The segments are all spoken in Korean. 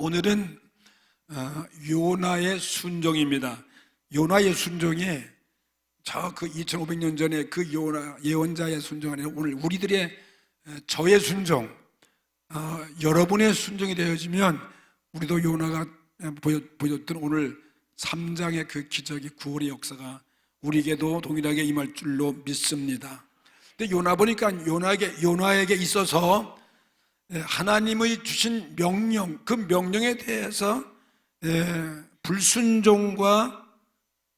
오늘은 요나의 순종입니다. 요나의 순종이 저 그 2500년 전에 그 요나 예언자의 순종 아니라 오늘 우리들의 저의 순종, 여러분의 순종이 되어지면 우리도 요나가 보여줬던 오늘 3장의 그 기적의 구원의 역사가 우리에게도 동일하게 임할 줄로 믿습니다. 근데 요나 보니까 요나에게 있어서 하나님의 주신 명령, 그 명령에 대해서 불순종과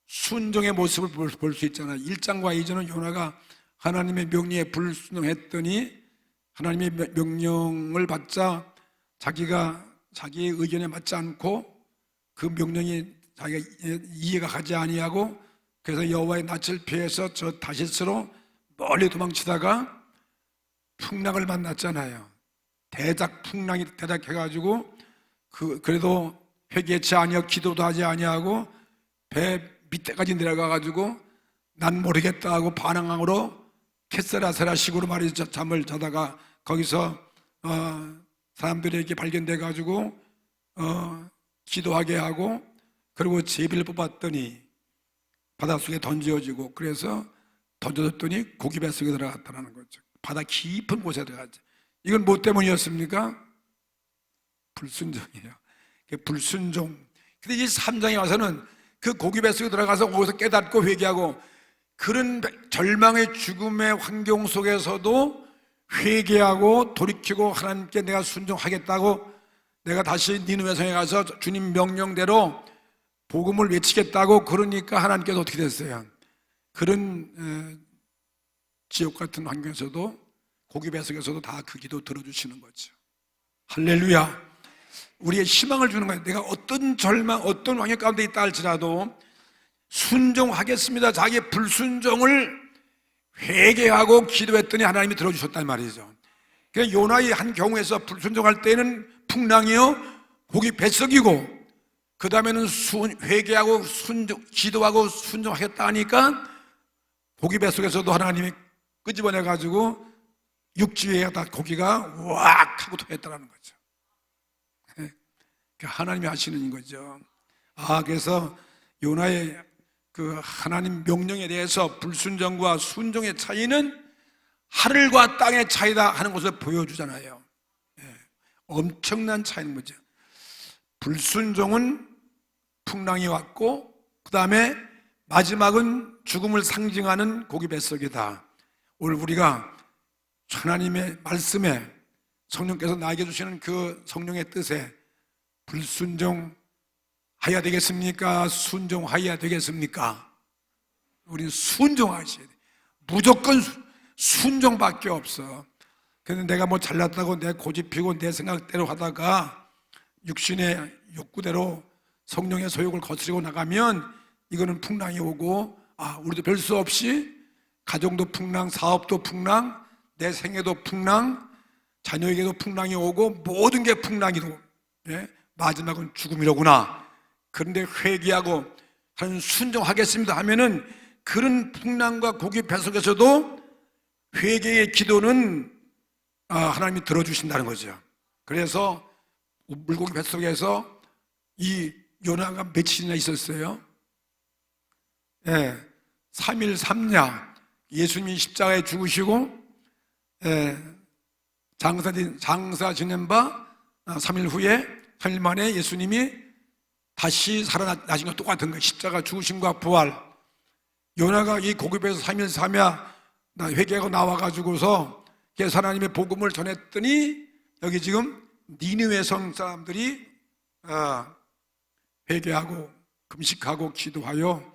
순종의 모습을 볼 수 있잖아요. 1장과 2장은 요나가 하나님의 명령에 불순종했더니 하나님의 명령을 받자 자기의 의견에 맞지 않고 그 명령이 자기가 이해가 가지 아니하고 그래서 여호와의 낯을 피해서 저 다시스로 멀리 도망치다가 풍랑을 만났잖아요. 풍랑이 대작해가지고 그래도 회개치 아니하고 기도도 하지 아니하고 배 밑에까지 내려가가지고 난 모르겠다 하고 반항으로 켓세라세라식으로 말이죠. 잠을 자다가 거기서 사람들에게 발견돼가지고 기도하게 하고 그리고 제비를 뽑았더니 바닷속에 던져지고 그래서 던져졌더니 고기 뱃속에 들어갔다는 거죠. 바다 깊은 곳에 들어갔죠. 이건 뭐 때문이었습니까? 불순종이에요. 불순종. 근데 이 3장에 와서는 그 고기 뱃속에 들어가서 거기서 깨닫고 회개하고 그런 절망의 죽음의 환경 속에서도 회개하고 돌이키고 하나님께 내가 순종하겠다고 내가 다시 니느웨 성에 가서 주님 명령대로 복음을 외치겠다고 그러니까 하나님께서 어떻게 됐어요? 그런 지옥 같은 환경에서도 고기 뱃속에서도 다 그 기도 들어주시는 거죠. 할렐루야. 우리의 희망을 주는 거예요. 내가 어떤 절망, 어떤 환경 가운데 있다 할지라도 순종하겠습니다. 자기의 불순종을 회개하고 기도했더니 하나님이 들어주셨단 말이죠. 그러니까 요나의 한 경우에서 불순종할 때는 풍랑이요 고기 뱃속이고 그 다음에는 회개하고 기도하고 순종하겠다 하니까 고기 뱃속에서도 하나님이 끄집어내가지고 육지에 다 고기가 왁 하고 토했다는 거죠. 하나님이 하시는 거죠. 그래서 요나의 그 하나님 명령에 대해서 불순종과 순종의 차이는 하늘과 땅의 차이다 하는 것을 보여주잖아요. 엄청난 차이인 거죠. 불순종은 풍랑이 왔고 그 다음에 마지막은 죽음을 상징하는 고기 뱃속이다. 오늘 우리가 하나님의 말씀에 성령께서 나에게 주시는 그 성령의 뜻에 불순종하여야 되겠습니까? 순종하여야 되겠습니까? 우리는 순종하셔야 돼. 무조건 순종밖에 없어. 그런데 내가 뭐 잘났다고 내 고집피고 내 생각대로 하다가 육신의 욕구대로 성령의 소욕을 거스르고 나가면 이거는 풍랑이 오고 우리도 별 수 없이 가정도 풍랑, 사업도 풍랑, 내 생애도 풍랑, 자녀에게도 풍랑이 오고 모든 게 풍랑이고 마지막은 죽음이로구나. 그런데 회개하고 하는 순종하겠습니다 하면은 그런 풍랑과 고기 뱃속에서도 회개의 기도는 하나님이 들어주신다는 거죠. 그래서 물고기 뱃속에서 이 요나가 며칠이나 있었어요? 3일 3야 예수님이 십자가에 죽으시고 장사 지낸 바 3일 후에 3일 만에 예수님이 다시 살아나신 것 똑같은 거예요. 십자가 죽으심과 부활. 요나가 이 고기배에서 3일 3야 회개하고 나와가지고서 하나님의 복음을 전했더니 여기 지금 니느웨 성 사람들이 회개하고 금식하고 기도하여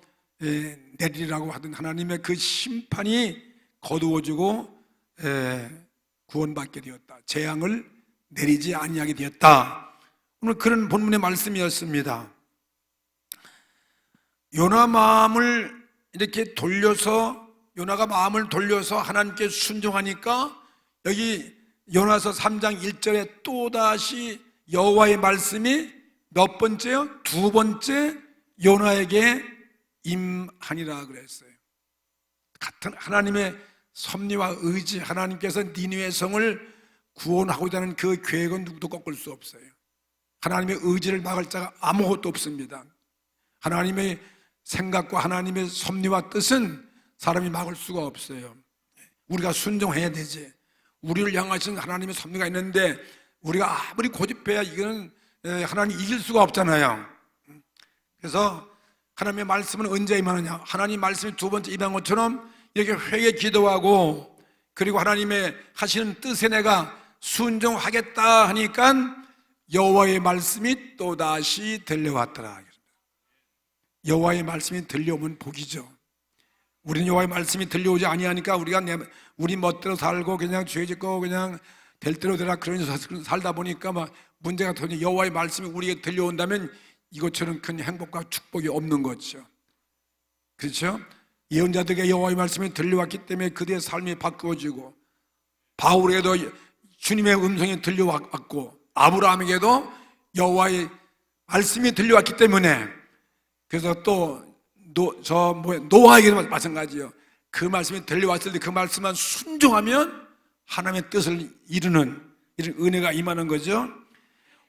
내리라고 하던 하나님의 그 심판이 거두어지고 구원받게 되었다. 재앙을 내리지 아니하게 되었다. 오늘 그런 본문의 말씀이었습니다. 요나가 마음을 돌려서 하나님께 순종하니까 여기 요나서 3장 1절에 또다시 여호와의 말씀이 몇 번째요? 두 번째 요나에게 임하니라 그랬어요. 같은 하나님의 섭리와 의지, 하나님께서 니느웨 성을 구원하고자 하는 그 계획은 누구도 꺾을 수 없어요. 하나님의 의지를 막을 자가 아무것도 없습니다. 하나님의 생각과 하나님의 섭리와 뜻은 사람이 막을 수가 없어요. 우리가 순종해야 되지. 우리를 향하신 하나님의 섭리가 있는데 우리가 아무리 고집해야 이거는 하나님 이길 수가 없잖아요. 그래서 하나님의 말씀은 언제 임하느냐? 하나님 말씀이 두 번째 임한 것처럼 이렇게 회개 기도하고, 그리고 하나님의 하시는 뜻에 내가 순종하겠다 하니까 여호와의 말씀이 또다시 들려왔더라. 여호와의 말씀이 들려오면 복이죠. 우리는 여호와의 말씀이 들려오지 아니하니까 우리가 우리 멋대로 살고 그냥 죄 짓고 그냥 될 대로 되라 그런 살다 보니까 막 문제가 터지. 여호와의 말씀이 우리에게 들려온다면 이것처럼 큰 행복과 축복이 없는 거죠. 그렇죠? 예언자들에게 여호와의 말씀이 들려왔기 때문에 그들의 삶이 바꾸어지고, 바울에게도 주님의 음성이 들려왔고, 아브라함에게도 여호와의 말씀이 들려왔기 때문에, 그래서 또 노아에게도 마찬가지예요. 그 말씀이 들려왔을 때 그 말씀만 순종하면 하나님의 뜻을 이루는 이런 은혜가 임하는 거죠.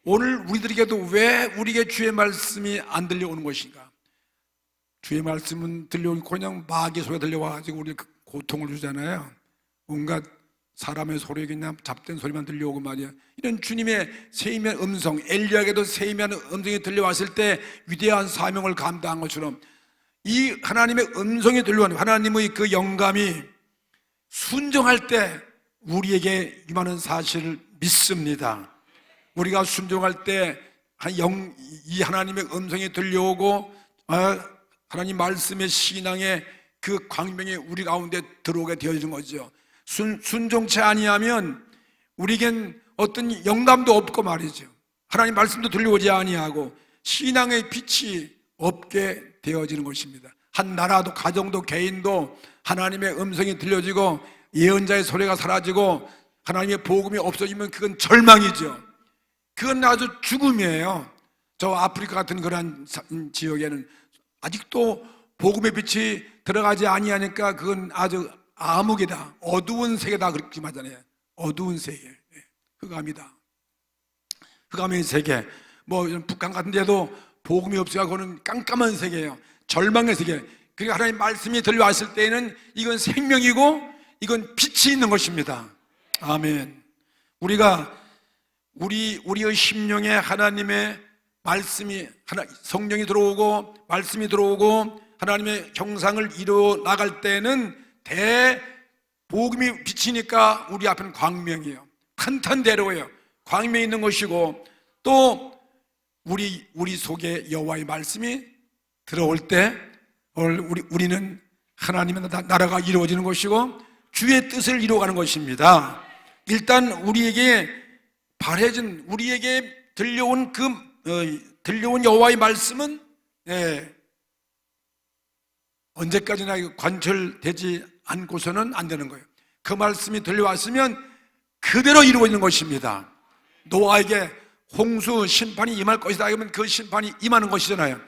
오늘 우리들에게도 왜 우리에게 주의 말씀이 안 들려오는 것인가? 주의 말씀은 들려오고 그냥 마귀 소리가 들려와가지고 우리 고통을 주잖아요. 온갖 사람의 소리, 그냥 잡된 소리만 들려오고 말이야. 이런 주님의 세미한 음성, 엘리야에게도 세미한 음성이 들려왔을 때 위대한 사명을 감당한 것처럼 이 하나님의 음성이 들려오는, 하나님의 그 영감이 순종할 때 우리에게 임하는 사실을 믿습니다. 우리가 순종할 때 이 하나님의 음성이 들려오고 하나님 말씀의 신앙의 그 광명이 우리 가운데 들어오게 되어지는 거죠. 순종치 아니하면 우리겐 어떤 영감도 없고 말이죠. 하나님 말씀도 들려오지 아니하고 신앙의 빛이 없게 되어지는 것입니다. 한 나라도 가정도 개인도 하나님의 음성이 들려지고 예언자의 소리가 사라지고 하나님의 복음이 없어지면 그건 절망이죠. 그건 아주 죽음이에요. 저 아프리카 같은 그런 지역에는 아직도 복음의 빛이 들어가지 아니하니까 그건 아주 암흑이다, 어두운 세계다 그렇게 말하잖아요. 어두운 세계, 흑암이다, 흑암의 세계. 뭐 북한 같은 데도 복음이 없으니까 그거는 깜깜한 세계예요. 절망의 세계. 그러니까 하나님 말씀이 들려왔을 때에는 이건 생명이고 이건 빛이 있는 것입니다. 아멘. 우리가 우리의 심령에 하나님의 말씀이, 성령이 들어오고 말씀이 들어오고 하나님의 형상을 이루어 나갈 때는 복음이 비치니까 우리 앞에는 광명이에요. 탄탄대로예요. 광명이 있는 것이고, 또 우리 속에 여호와의 말씀이 들어올 때 우리는 하나님의 나라가 이루어지는 것이고 주의 뜻을 이루어가는 것입니다. 일단 우리에게 우리에게 들려온 들려온 여호와의 말씀은 언제까지나 관철되지 않고서는 안 되는 거예요. 그 말씀이 들려왔으면 그대로 이루어지는 것입니다. 노아에게 홍수 심판이 임할 것이다 하면 그 심판이 임하는 것이잖아요.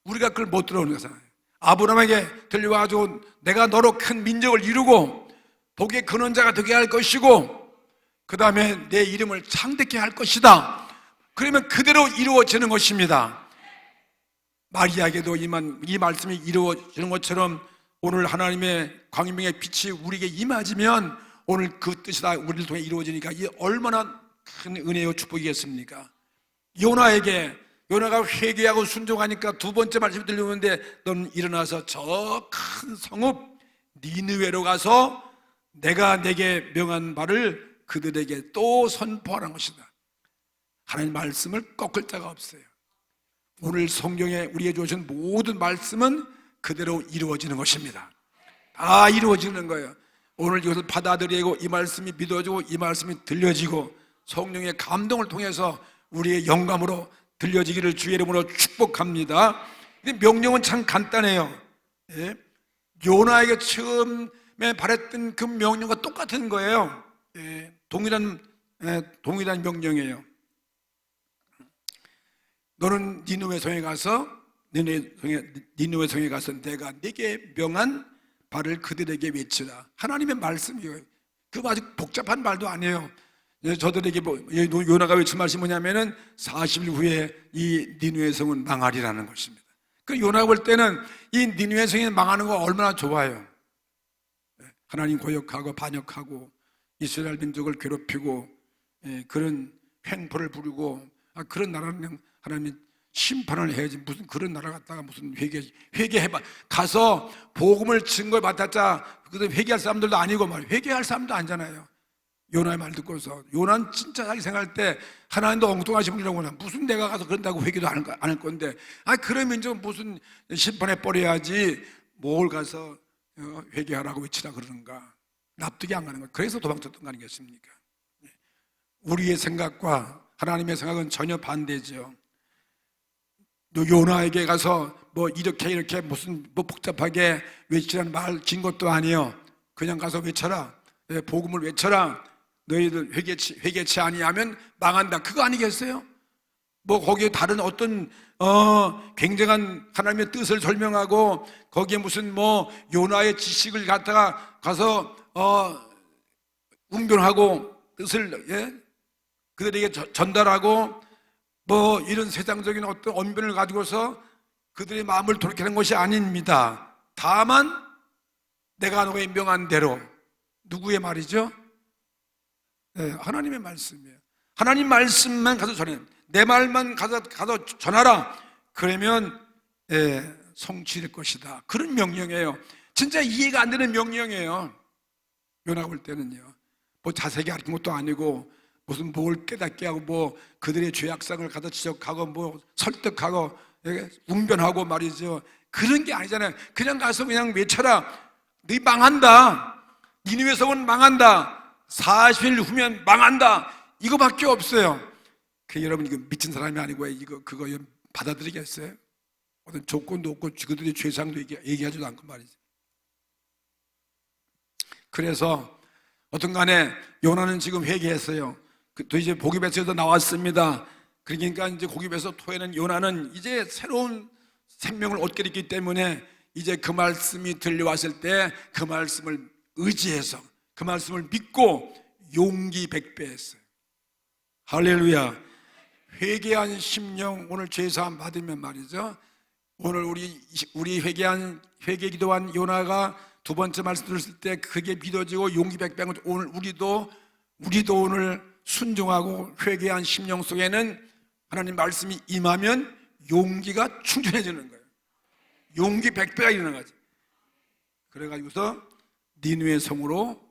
우리가 그걸 못 들어오는 거잖아요. 아브라함에게 들려와가지고 내가 너로 큰 민족을 이루고 복의 근원자가 되게 할 것이고 그 다음에 내 이름을 창대케 할 것이다. 그러면 그대로 이루어지는 것입니다. 마리아에게도 이 말씀이 이루어지는 것처럼 오늘 하나님의 광명의 빛이 우리에게 임하지면 오늘 그 뜻이 다 우리를 통해 이루어지니까 이게 얼마나 큰 은혜요 축복이겠습니까? 요나가 회개하고 순종하니까 두 번째 말씀이 들려오는데 너는 일어나서 저 큰 성읍 니느웨로 가서 내가 내게 명한 바를 그들에게 또 선포하는 것이다. 하나님 말씀을 꺾을 자가 없어요. 오늘 성경에 우리에게 주신 모든 말씀은 그대로 이루어지는 것입니다. 다 이루어지는 거예요. 오늘 이것을 받아들이고 이 말씀이 믿어지고 이 말씀이 들려지고 성령의 감동을 통해서 우리의 영감으로 들려지기를 주의 이름으로 축복합니다. 근데 명령은 참 간단해요. 요나에게 처음에 바랬던 그 명령과 똑같은 거예요. 동일한 명령이에요. 너는 니느웨 성에 가서 내가 네게 명한 바를 그들에게 외치라. 하나님의 말씀이에요. 그 아주 복잡한 말도 아니에요. 저들에게 요나가 외친 말씀이 뭐냐면은 40일 후에 이 니느웨 성은 망하리라는 것입니다. 그 요나가 볼 때는 이 니느웨 성이 망하는 거 얼마나 좋아요. 하나님 고역하고 반역하고 이스라엘 민족을 괴롭히고 그런 횡포를 부리고 그런 나라는 하나님이 심판을 해야지 무슨 그런 나라 갔다가 무슨 회개해봐 가서 복음을 증거해 받았자 그래서 회개할 사람들도 아니고 말이에요. 회개할 사람도 아니잖아요. 요나의 말 듣고서 요나는 진짜 자기 생각할 때 하나님도 엉뚱하신 분이라고 나 무슨 내가 가서 그런다고 회개도 안 할 건데 그런 민족은 무슨 심판에 버려야지 뭘 가서 회개하라고 외치라 그러는가 납득이 안 가는 거예요. 그래서 도망쳤던 거 아니겠습니까? 우리의 생각과 하나님의 생각은 전혀 반대죠. 요나에게 가서 뭐 이렇게 무슨 뭐 복잡하게 외치라는 말 긴 것도 아니에요. 그냥 가서 외쳐라. 복음을 외쳐라. 너희들 회개치 아니하면 망한다. 그거 아니겠어요? 뭐 거기에 다른 어떤 굉장한 하나님의 뜻을 설명하고 거기에 무슨 뭐 요나의 지식을 갖다가 가서 웅변하고 뜻을 그들에게 전달하고 뭐 이런 세상적인 어떤 언변을 가지고서 그들의 마음을 돌이키는 것이 아닙니다. 다만 내가 너에게 명한 대로 누구의 말이죠? 하나님의 말씀이에요. 하나님 말씀만 가서 전해. 내 말만 가서 전하라. 그러면 성취될 것이다. 그런 명령이에요. 진짜 이해가 안 되는 명령이에요. 요나가 볼 때는요. 뭐 자세히 가르친 것도 아니고 무슨 뭘 깨닫게 하고 뭐 그들의 죄악상을 가서 지적하고 뭐 설득하고 웅변하고 말이죠. 그런 게 아니잖아요. 그냥 가서 그냥 외쳐라. 네 망한다. 니느웨 성은 망한다. 40일 후면 망한다. 이거밖에 없어요. 여러분 이거 미친 사람이 아니고 그거 받아들이겠어요? 어떤 조건도 없고 그들의 죄상도 얘기하지도 않고 말이죠. 그래서 어떤 간에 요나는 지금 회개했어요. 또 이제 복입에서 나왔습니다. 그러니까 이제 복입에서 토해는 요나는 이제 새로운 생명을 얻게 됐기 때문에 이제 그 말씀이 들려왔을 때 그 말씀을 의지해서 그 말씀을 믿고 용기 백배했어요. 할렐루야. 회개한 심령 오늘 죄사함 받으면 말이죠. 오늘 우리 회개 기도한 요나가 두 번째 말씀 들었을 때 그게 믿어지고 용기 백배한 것 오늘 우리도 오늘 순종하고 회개한 심령 속에는 하나님 말씀이 임하면 용기가 충전해지는 거예요. 용기 100배가 일어나는 거지. 그래가지고서 니느웨 성으로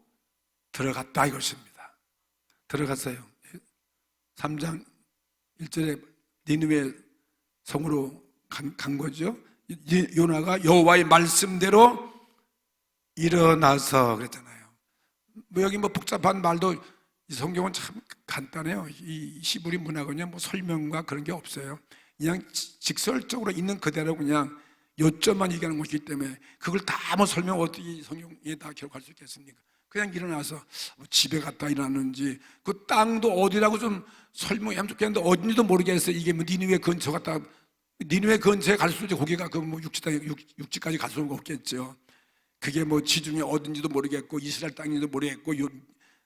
들어갔다 이것입니다. 들어갔어요. 3장 1절에 니느웨 성으로 간 거죠. 요나가 여호와의 말씀대로 일어나서 그랬잖아요. 뭐 여기 뭐 복잡한 말도 이 성경은 참 간단해요. 이 히브리 문학은요, 뭐 설명과 그런 게 없어요. 그냥 직설적으로 있는 그대로 그냥 요점만 얘기하는 것이기 때문에 그걸 다 뭐 설명 어떻게 성경에 다 기록할 수 있겠습니까? 그냥 일어나서 뭐 집에 갔다 일어났는지 그 땅도 어디라고 좀 설명하면 좋겠는데 어딘지도 모르겠어요. 이게 뭐 니느웨 근처 갔다 니느웨 근처에 갈 수 있지 거기가 그 뭐 육지까지 갈 수는 없겠죠. 그게 뭐 지중해 어딘지도 모르겠고 이스라엘 땅인지도 모르겠고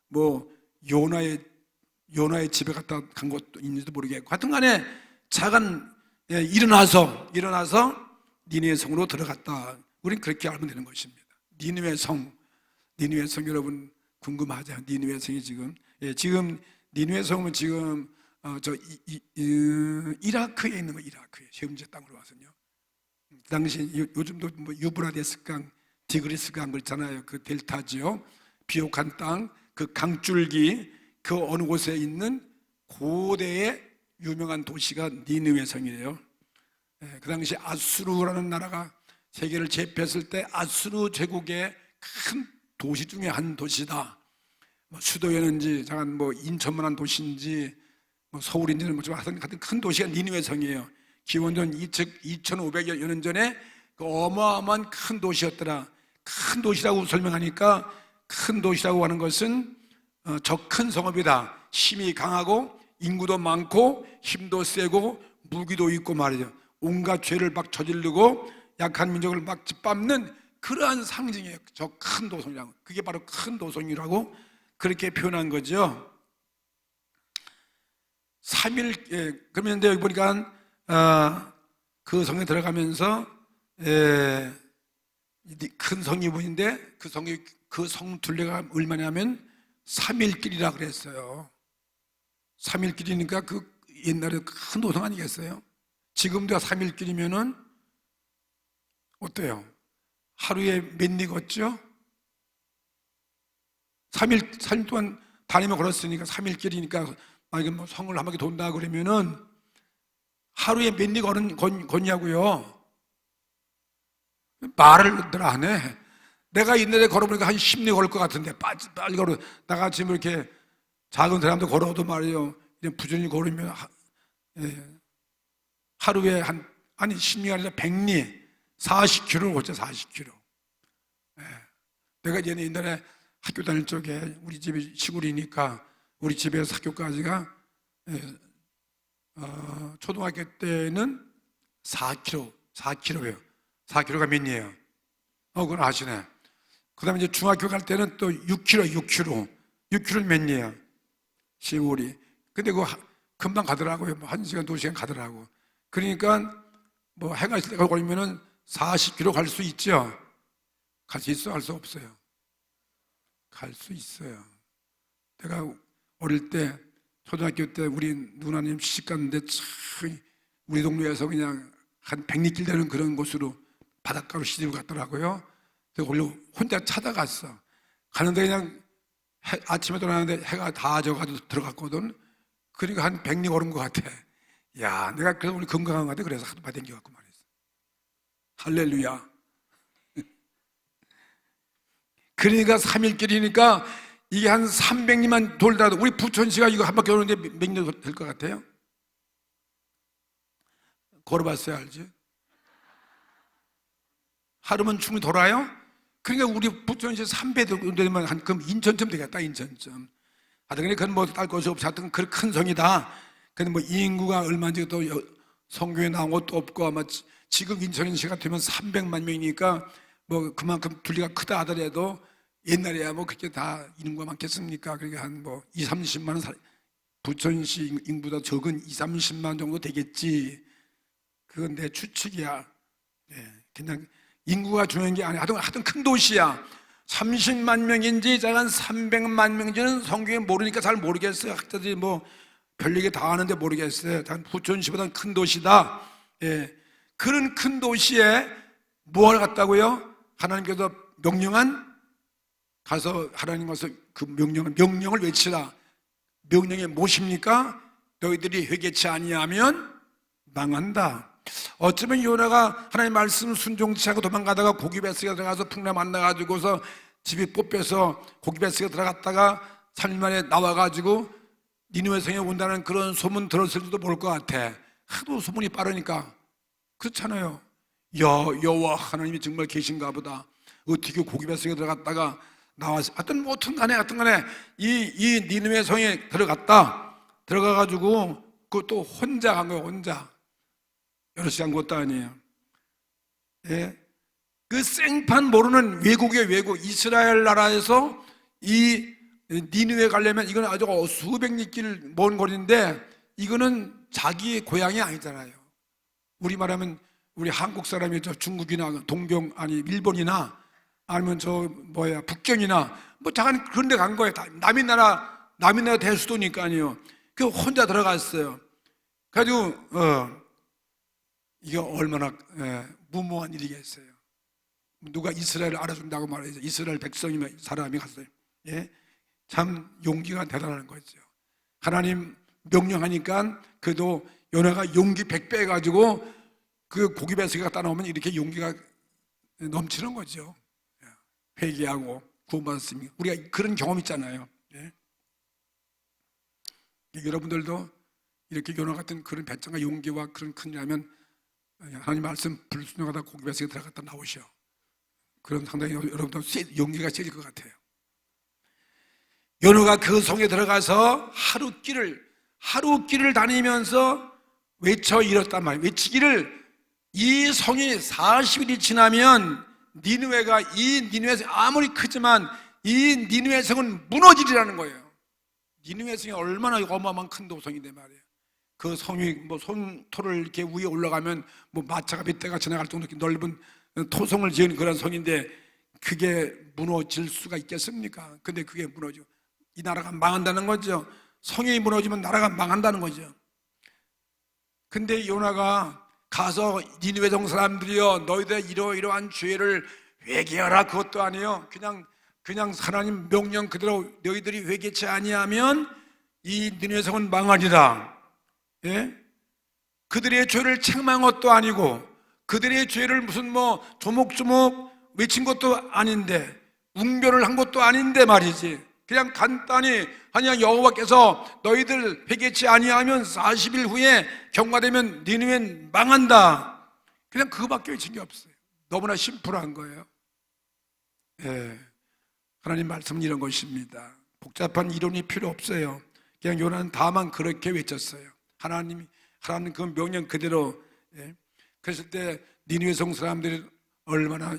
뭐 요나의 집에 갔다 간 것도 있는지도 모르겠고 하여튼간에 작은 일어나서 니느웨 성으로 들어갔다. 우린 그렇게 알면 되는 것입니다. 니느웨 성 여러분 궁금하죠? 니느웨 성이 지금 니느웨 성은 지금 이라크에 있는 거 이라크에 현재 땅으로 와서요. 그 당시 요즘도 뭐 유브라데스 강, 디그리스 강 그렇잖아요. 그 델타지요. 비옥한 땅, 그 강줄기 그 어느 곳에 있는 고대의 유명한 도시가 니느웨 성이래요. 그 당시 아수르라는 나라가 세계를 제패했을 때 아수르 제국의 큰 도시 중에 한 도시다. 뭐 수도였는지 잠깐 뭐 인천만한 도시인지 뭐 서울인지는 뭐 좀 하여튼 큰 도시가 니느웨 성이에요. 기원전 2500여 년 전에 그 어마어마한 큰 도시였더라. 큰 도시라고 설명하니까 큰 도시라고 하는 것은 저 큰 성읍이다. 힘이 강하고 인구도 많고 힘도 세고 무기도 있고 말이죠. 온갖 죄를 막 저지르고 약한 민족을 막 짓밟는 그러한 상징이에요. 저 큰 도성이라고. 그게 바로 큰 도성이라고 그렇게 표현한 거죠. 3일, 그러면 이제 여기 보니까, 그 성에 들어가면서, 큰 성이 보이는데, 그 성 둘레가 얼마냐면 3일길이라 그랬어요. 3일길이니까 그 옛날에 큰 도성 아니겠어요? 지금도 3일길이면은, 어때요? 하루에 몇 리 걷죠? 3일 동안 다니며 걸었으니까 3일길이니까 만약에 뭐 성을 한 바퀴 돈다 그러면은 하루에 몇 리 걷냐고요? 말을 늘 안 해. 내가 옛날에 걸어보니까 한 10리 걸을 것 같은데 빨리 걸어. 나가 지금 이렇게 작은 사람도 걸어도 말이에요. 이런 부지런히 걸으면 하루에 아니 10리가 아니라 100리 40km 걷죠. 40km. 내가 옛날에 학교 다닐 적에 우리 집이 시골이니까 우리 집에서 학교까지가 초등학교 때는 4km예요. 4km가 몇 리예요? 그건 아시네. 그 다음에 이제 중학교 갈 때는 또 6km는 몇 리예요? 15리. 근데 그거 금방 가더라고요. 뭐 1시간, 2시간 가더라고. 그러니까 뭐 해가 있을 때 걸리면은 40km 갈 수 있죠? 갈 수 있어? 할 수 없어요? 갈 수 있어요. 내가 어릴 때 초등학교 때 우리 누나님 시집 갔는데 참 우리 동네에서 그냥 한 100리길 되는 그런 곳으로 바닷가로 시집을 갔더라고요. 그래서 거기로 혼자 찾아갔어. 가는데 그냥 아침에 돌아가는데 해가 다 져가지고 들어갔거든. 그러니까 한 100리 걸은 것 같아. 야, 내가 그래서 오늘 건강한 것 같아. 그래서 하도 많이 댕겨갖고 말했어. 할렐루야. 그러니까 3일길이니까 이게 한 300리만 돌더라도 우리 부천시가 이거 한 바퀴 도는데 몇 년 될 것 같아요? 걸어봤어야 알지? 하루면 충분히 돌아요? 그러니까 우리 부천시 3배 되면 그럼 인천쯤 되겠다. 인천쯤. 하여튼 그건 뭐 딸 것이 없이 하여튼 그 큰 성이다. 근데 뭐 인구가 얼마인지 또 성경에 나온 것도 없고 아마 지금 인천시가 되면 300만 명이니까 뭐 그만큼 둘리가 크다 하더라도 옛날에야 뭐 그렇게 다 인구가 많겠습니까? 그러니까 한 뭐 2, 30만 원 부천시 인구보다 적은 2, 30만 정도 되겠지. 그건 내 추측이야. 그냥 인구가 중요한 게 아니야. 하여튼 큰 도시야. 30만 명인지 작은 300만 명인지는 성경에 모르니까 잘 모르겠어요. 학자들이 뭐 별얘기 다 하는데 모르겠어요. 부천시보다는 큰 도시다. 그런 큰 도시에 뭐를 갔다고요? 하나님께서 명령한 가서 하나님 와서 그 명령을 외치라. 명령이 무엇입니까? 너희들이 회개치 아니하면 망한다. 어쩌면 요나가 하나님 말씀 순종치 하고 도망가다가 고기베스가 들어가서 풍랑 만나가지고서 집이 뽑혀서 고기베스가 들어갔다가 3일 만에 나와가지고 니느웨 성에 온다는 그런 소문 들었을지도 모를 것 같아. 하도 소문이 빠르니까. 그렇잖아요. 여호와 하나님이 정말 계신가 보다. 어떻게 고기베스가 들어갔다가 나와서 하여튼 하여튼간에 이 니느웨 성에 들어가가지고 그것도 혼자 간 거예요. 혼자. 여러 시간 것도 아니에요. 그 생판 모르는 외국의 외국 이스라엘 나라에서 이 니느웨 가려면 이건 아주 수백 리길 먼 거리인데 이거는 자기의 고향이 아니잖아요. 우리 말하면 우리 한국 사람이 저 중국이나 동경 아니 일본이나 아니면 북경이나 뭐 잠깐 그런 데 간 거예요. 남의 나라 대수도니까요. 그 혼자 들어갔어요. 그래가지고 이게 얼마나 무모한 일이겠어요. 누가 이스라엘을 알아준다고 말해서 이스라엘 백성이면 사람이 갔어요. 참 용기가 대단한 거죠. 하나님 명령하니까 그래도 요나가 용기 100배 해가지고 그 고기배스가 갖다 놓으면 이렇게 용기가 넘치는 거죠. 회개하고 구원받았습니다. 우리가 그런 경험 있잖아요. 여러분들도 이렇게 요나 같은 그런 배짱과 용기와 그런 큰 일하면 하나님 말씀 불순종하다 고기배스에 들어갔다 나오셔. 그럼 상당히 여러분도 용기가 세질 것 같아요. 요나가 그 성에 들어가서 하루 길을 다니면서 외쳐 이뤘단 말이에요. 외치기를 이 성이 40일이 지나면 니느웨가 이 니느웨 성 아무리 크지만 이 니느웨 성은 무너지리라는 거예요. 니느웨 성이 얼마나 어마어마한 큰 도성인데 말이에요. 그 성이 뭐 손토를 이렇게 위에 올라가면 뭐 마차가 빗대가 지나갈 정도 이렇게 넓은 토성을 지은 그런 성인데 그게 무너질 수가 있겠습니까? 근데 그게 무너지고 이 나라가 망한다는 거죠. 성이 무너지면 나라가 망한다는 거죠. 근데 요나가 가서 니느웨 성 사람들이여 너희들 이러이러한 죄를 회개하라, 그것도 아니에요. 그냥 하나님 명령 그대로 너희들이 회개치 아니하면 이 니느웨 성은 망하리라. 예? 그들의 죄를 책망한 것도 아니고 그들의 죄를 무슨 뭐 조목조목 외친 것도 아닌데 웅변을 한 것도 아닌데 말이지. 그냥 간단히 그냥 여호와께서 너희들 회개치 아니하면 40일 후에 경과되면 니느웨는 망한다. 그냥 그거밖에 외친 게 없어요. 너무나 심플한 거예요. 예. 하나님 말씀은 이런 것입니다. 복잡한 이론이 필요 없어요. 그냥 요나는 다만 그렇게 외쳤어요. 하나님 그 명령 그대로. 예. 그랬을 때 니느웨 성 사람들이 얼마나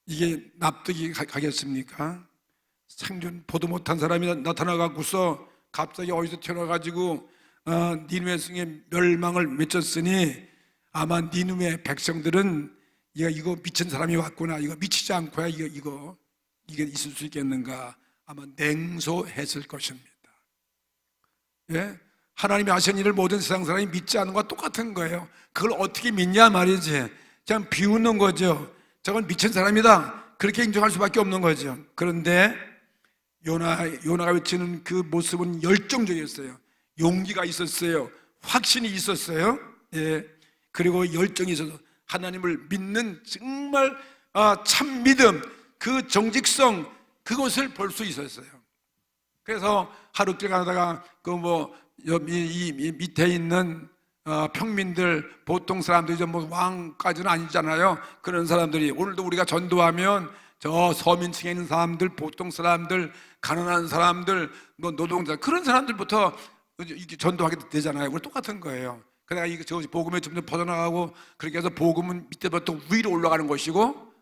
이게 납득이 가겠습니까? 생전 보도 못한 사람이 나타나갖고서 갑자기 어디서 튀어나와가지고 니느웨 성의 멸망을 외쳤으니 아마 니느웨 백성들은 이거 미친 사람이 왔구나, 이거 미치지 않고야 이게 있을 수 있겠는가, 아마 냉소했을 것입니다. 예? 하나님이 하신 일을 모든 세상 사람이 믿지 않는 것과 똑같은 거예요. 그걸 어떻게 믿냐 말이지. 그냥 비웃는 거죠. 저건 미친 사람이다, 그렇게 인정할 수밖에 없는 거죠. 그런데 요나가 외치는 그 모습은 열정적이었어요. 용기가 있었어요. 확신이 있었어요. 예. 그리고 열정이 있어서 하나님을 믿는 정말 참 믿음, 그 정직성, 그것을 볼 수 있었어요. 그래서 하루길 가다가 이 밑에 있는 평민들, 보통 사람들이 뭐 왕까지는 아니잖아요. 그런 사람들이 오늘도 우리가 전도하면 저 서민층에 있는 사람들, 보통 사람들, 가난한 사람들, 뭐 노동자, 그런 사람들부터 이렇게 전도하게 되잖아요. 우리 똑같은 거예요. 그래야 저 복음에 점점 퍼져나가고 그렇게 해서 복음은 밑에부터 위로 올라가는 것이고,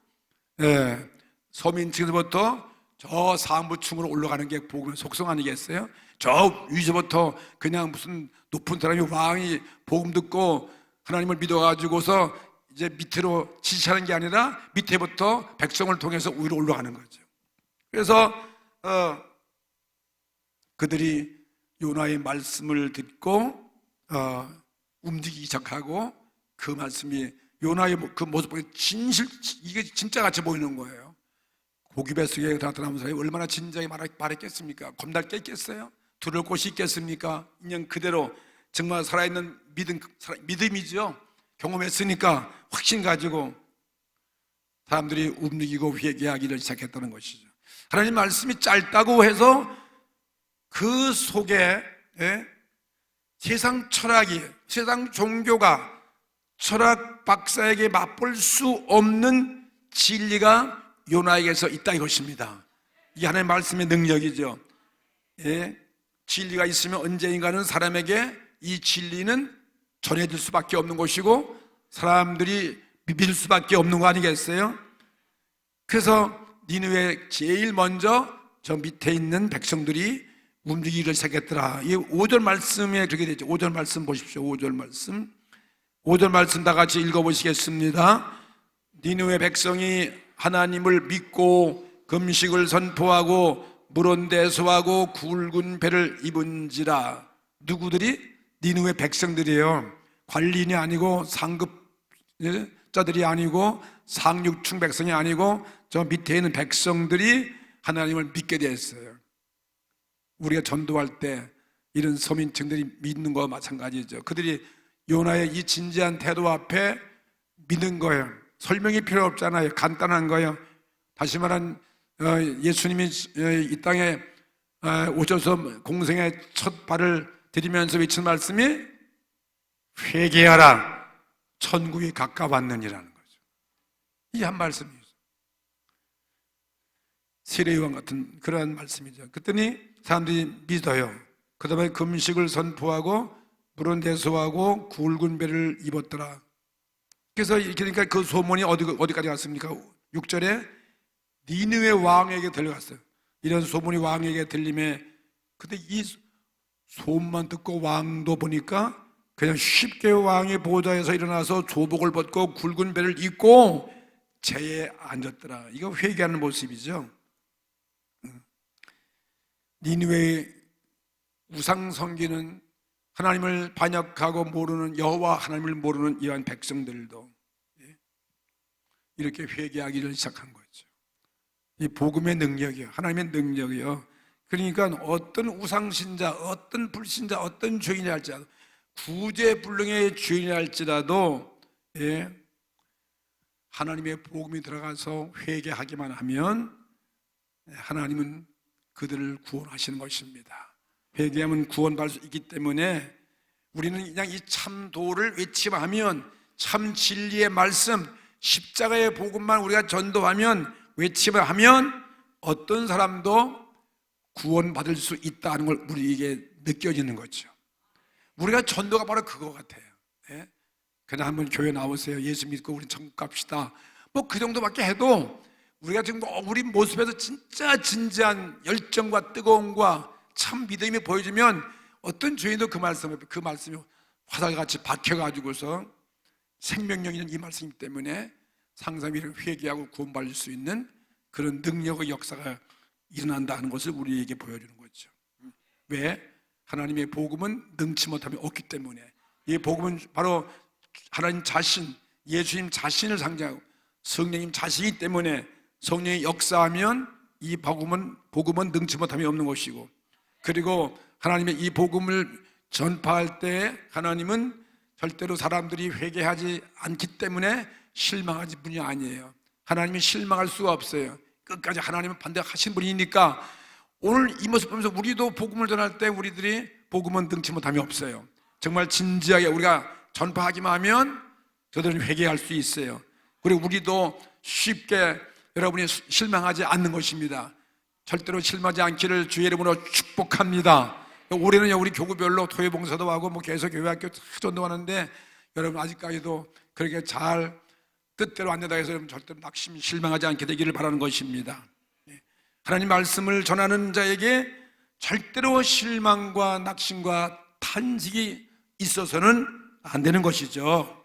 예, 서민층에서부터 저 상부층으로 올라가는 게 복음의 속성 아니겠어요? 저 위에서부터 그냥 무슨 높은 사람이 왕이 복음 듣고 하나님을 믿어가지고서 이제 밑으로 지시하는 게 아니라 밑에부터 백성을 통해서 위로 올라가는 거죠. 그래서 그들이 요나의 말씀을 듣고 움직이기 시작하고 그 말씀이 요나의 그 모습 보니 이게 진짜 같이 보이는 거예요. 고기 뱃속에 나타나는 사람이 얼마나 진작에 말했겠습니까? 겁날 게 있겠어요? 두려울 곳이 있겠습니까? 그냥 그대로 정말 살아있는 믿음이죠. 경험했으니까 확신 가지고 사람들이 움직이고 회개하기를 시작했다는 것이죠. 하나님 말씀이 짧다고 해서 그 속에 세상 철학이, 세상 종교가 철학 박사에게 맛볼 수 없는 진리가 요나에게서 있다 이것입니다. 이게 하나님의 말씀의 능력이죠. 예, 진리가 있으면 언젠가는 사람에게 이 진리는 전해질 수밖에 없는 것이고 사람들이 믿을 수밖에 없는 거 아니겠어요? 그래서 니느웨 제일 먼저 저 밑에 있는 백성들이 움직이기를 시작했더라. 이 5절 말씀에 그렇게 되죠. 5절 말씀 보십시오. 5절 말씀 다 같이 읽어보시겠습니다. 니느웨 백성이 하나님을 믿고 금식을 선포하고 물은 대소하고 굵은 배를 입은지라. 누구들이? 니느웨 백성들이에요. 관리인이 아니고 상급자들이 아니고 상류층 백성이 아니고 저 밑에 있는 백성들이 하나님을 믿게 됐어요. 우리가 전도할 때 이런 서민층들이 믿는 거와 마찬가지죠. 그들이 요나의 이 진지한 태도 앞에 믿는 거예요. 설명이 필요 없잖아요. 간단한 거예요. 다시 말한 예수님이 이 땅에 오셔서 공생의 첫 발을 들이면서 외친 말씀이 회개하라, 천국이 가까웠느니라는 거죠. 이 한 말씀이죠. 세례요한 같은 그러한 말씀이죠. 그랬더니 사람들이 믿어요. 그 다음에 금식을 선포하고 물은 대소하고 굵은 배를 입었더라. 그래서 그러니까 그 소문이 어디까지 갔습니까? 6절에 니느웨 왕에게 들려갔어요. 이런 소문이 왕에게 들림에 그때 이 소문만 듣고 왕도 보니까 그냥 쉽게 왕의 보좌에서 일어나서 조복을 벗고 굵은 배를 입고 제에 앉았더라. 이거 회개하는 모습이죠. 니느웨의 우상 섬기는, 하나님을 반역하고 모르는, 여호와 하나님을 모르는 이러한 백성들도 이렇게 회개하기를 시작한 거죠. 이 복음의 능력이요, 하나님의 능력이요. 그러니까 어떤 우상신자, 어떤 불신자, 어떤 죄인이 할지라도, 구제불능의 죄인이 할지라도 하나님의 복음이 들어가서 회개하기만 하면 하나님은 그들을 구원하시는 것입니다. 회개하면 구원받을 수 있기 때문에 우리는 그냥 이 참도를 외치면, 참 진리의 말씀, 십자가의 복음만 우리가 전도하면, 외치면 하면 어떤 사람도 구원받을 수 있다는 걸 우리에게 느껴지는 거죠. 우리가 전도가 바로 그거 같아요. 그냥 한번 교회 나오세요, 예수 믿고 우리 천국 갑시다, 뭐 그 정도밖에 해도 우리가 지금 우리 모습에서 진짜 진지한 열정과 뜨거움과 참 믿음이 보여지면 어떤 죄인도 그 말씀이 화살같이 박혀가지고서 생명력 있는 이 말씀이기 때문에 상상비를 회개하고 구원받을 수 있는 그런 능력의 역사가 일어난다는 것을 우리에게 보여주는 거죠. 왜? 하나님의 복음은 능치 못하면 없기 때문에. 이 복음은 바로 하나님 자신, 예수님 자신을 상징하고 성령님 자신이기 때문에 성령이 역사하면 이 복음은 능치 못함이 없는 것이고, 그리고 하나님의 이 복음을 전파할 때 하나님은 절대로 사람들이 회개하지 않기 때문에 실망하지 분이 아니에요. 하나님이 실망할 수가 없어요. 끝까지 하나님은 반드시 하신 분이니까 오늘 이 모습 보면서 우리도 복음을 전할 때 우리들이 복음은 능치 못함이 없어요. 정말 진지하게 우리가 전파하기만 하면 저들은 회개할 수 있어요. 그리고 우리도 쉽게 여러분이 실망하지 않는 것입니다. 절대로 실망하지 않기를 주의 이름으로 축복합니다. 올해는 우리 교구별로 토요 봉사도 하고 계속 교회학교 전도하는데 여러분 아직까지도 그렇게 잘 뜻대로 안 된다 해서 여러분 절대로 낙심 실망하지 않게 되기를 바라는 것입니다. 하나님 말씀을 전하는 자에게 절대로 실망과 낙심과 탄식이 있어서는 안 되는 것이죠.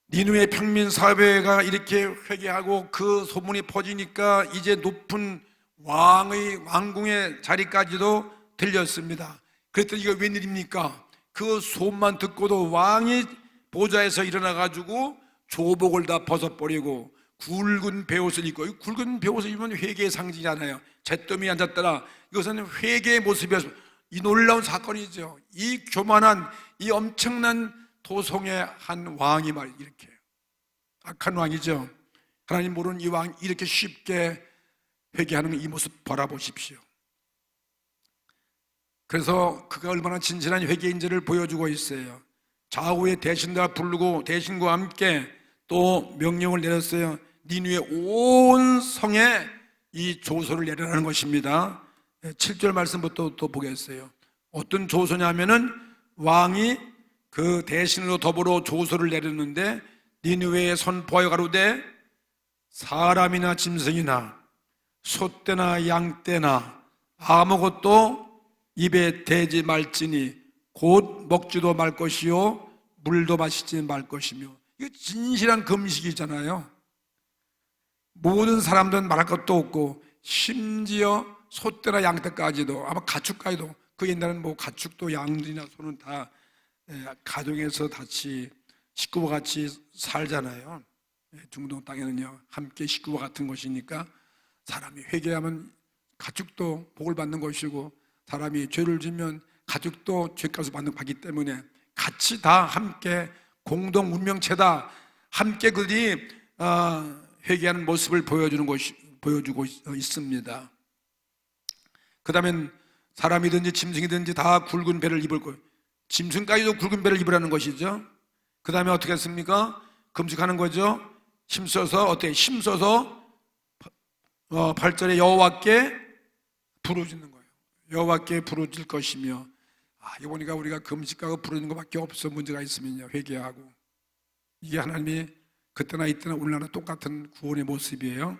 니느웨 평민 사회가 이렇게 회개하고 그 소문이 퍼지니까 이제 높은 왕궁의 자리까지도 들렸습니다. 그랬더니 이거 웬일입니까? 그 소문만 듣고도 왕이 보좌에서 일어나가지고 조복을 다 벗어버리고 굵은 베옷을 입고, 굵은 베옷을 입으면 회개의 상징이잖아요. 잿더미에 앉았더라. 이것은 회개의 모습이어서 이 놀라운 사건이죠. 이 교만한, 이 엄청난 도성의 한 왕이 이렇게 악한 왕이죠. 하나님 모르는 이 왕이 이렇게 쉽게 회개하는 이 모습 바라보십시오. 그래서 그가 얼마나 진실한 회개인지를 보여주고 있어요. 좌우의 대신들을 부르고 대신과 함께 또 명령을 내렸어요. 니느웨 온 성에 이 조서를 내려라는 것입니다. 7절 말씀부터 또 보겠어요. 어떤 조서냐면은 왕이 그 대신으로 더불어 조서를 내렸는데, 니느웨에 선포하여 가로되 사람이나 짐승이나 소떼나 양떼나 아무것도 입에 대지 말지니 곧 먹지도 말 것이요 물도 마시지 말 것이며. 이거 진실한 금식이잖아요. 모든 사람들은 말할 것도 없고 심지어 소떼나 양떼까지도, 아마 가축까지도, 그 옛날에는 가축도 양들이나 소는 다 가정에서 같이 식구와 같이 살잖아요. 중동 땅에는요 함께 식구와 같은 것이니까 사람이 회개하면 가축도 복을 받는 것이고, 사람이 죄를 지면 가축도 죄값을 받기 때문에 같이 다 함께 공동 운명체다. 함께 그들이 회개하는 모습을 보여주고 있습니다. 그 다음엔 사람이든지 짐승이든지 다 굵은 배를 입을 거예요. 짐승까지도 굵은 배를 입으라는 것이죠. 그 다음에 어떻게 했습니까? 금식하는 거죠. 힘써서 8절에 여호와께 부르짖는 거예요. 여호와께 부르짖을 것이며. 이거 보니까 우리가 금식하고 부르짖는 것밖에 없어. 문제가 있으면요 회개하고. 이게 하나님이 그때나 이때나 오늘날나 똑같은 구원의 모습이에요.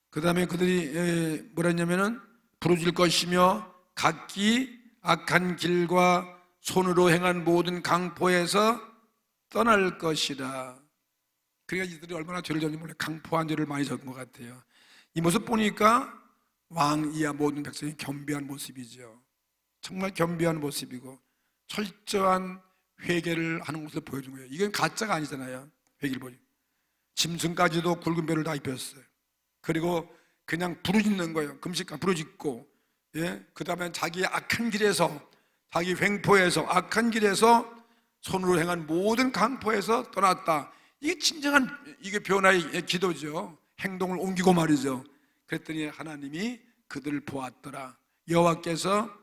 그 다음에 그들이 뭐라 했냐면은 부르질 것이며 각기 악한 길과 손으로 행한 모든 강포에서 떠날 것이라. 그러니까 이들이 얼마나 죄를 졌는지 몰라요. 강포한 죄를 많이 졌던 것 같아요. 이 모습 보니까 왕이야 모든 백성이 겸비한 모습이죠. 정말 겸비한 모습이고 철저한 회개를 하는 것을 보여준 거예요. 이건 가짜가 아니잖아요. 회개를 보여준. 짐승까지도 굵은 뼈를 다 입혔어요. 그리고 그냥 부르짖는 거예요. 금식과 부르짖고, 예? 그 다음에 자기 악한 길에서, 자기 횡포에서, 악한 길에서 손으로 행한 모든 강포에서 떠났다. 이게 진정한 이게 변화의 기도죠. 행동을 옮기고 말이죠. 그랬더니 하나님이 그들을 보았더라. 여호와께서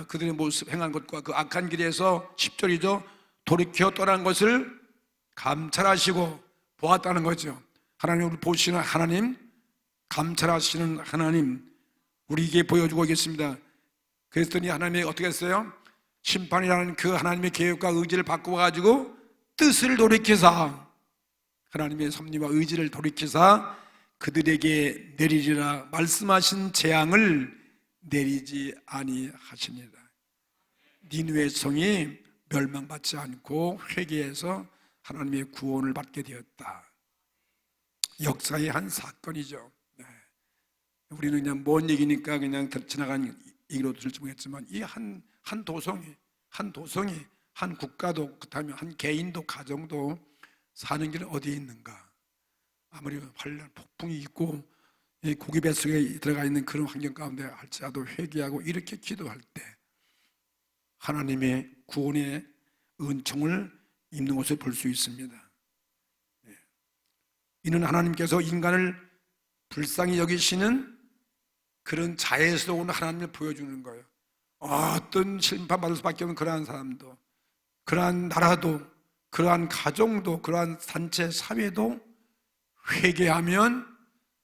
그들의 모습 행한 것과 그 악한 길에서 10절이죠. 돌이켜 떠난 것을 감찰하시고 보았다는 거죠. 하나님을 보시는 하나님, 감찰하시는 하나님, 우리에게 보여주고 계십니다. 그랬더니 하나님이 어떻게 했어요? 심판이라는 그 하나님의 계획과 의지를 바꿔가지고 뜻을 돌이키사, 하나님의 섭리와 의지를 돌이키사 그들에게 내리리라 말씀하신 재앙을 내리지 아니하시니라. 니느웨 성이 멸망받지 않고 회개해서 하나님의 구원을 받게 되었다. 역사의 한 사건이죠. 네. 우리는 그냥 뭔 얘기니까 그냥 지나간 얘기로 들을지 모르겠지만 이 한 도성이, 한 국가도, 그렇다면 한 개인도, 가정도 사는 길은 어디에 있는가? 아무리 환란, 폭풍이 있고 고기 뱃속에 들어가 있는 그런 환경 가운데 할지라도 회개하고 이렇게 기도할 때 하나님의 구원의 은총을 입는 것을 볼 수 있습니다. 이는 하나님께서 인간을 불쌍히 여기시는 그런 자애스러운 하나님을 보여주는 거예요. 어떤 심판받을 수밖에 없는 그러한 사람도, 그러한 나라도, 그러한 가정도, 그러한 단체 사회도 회개하면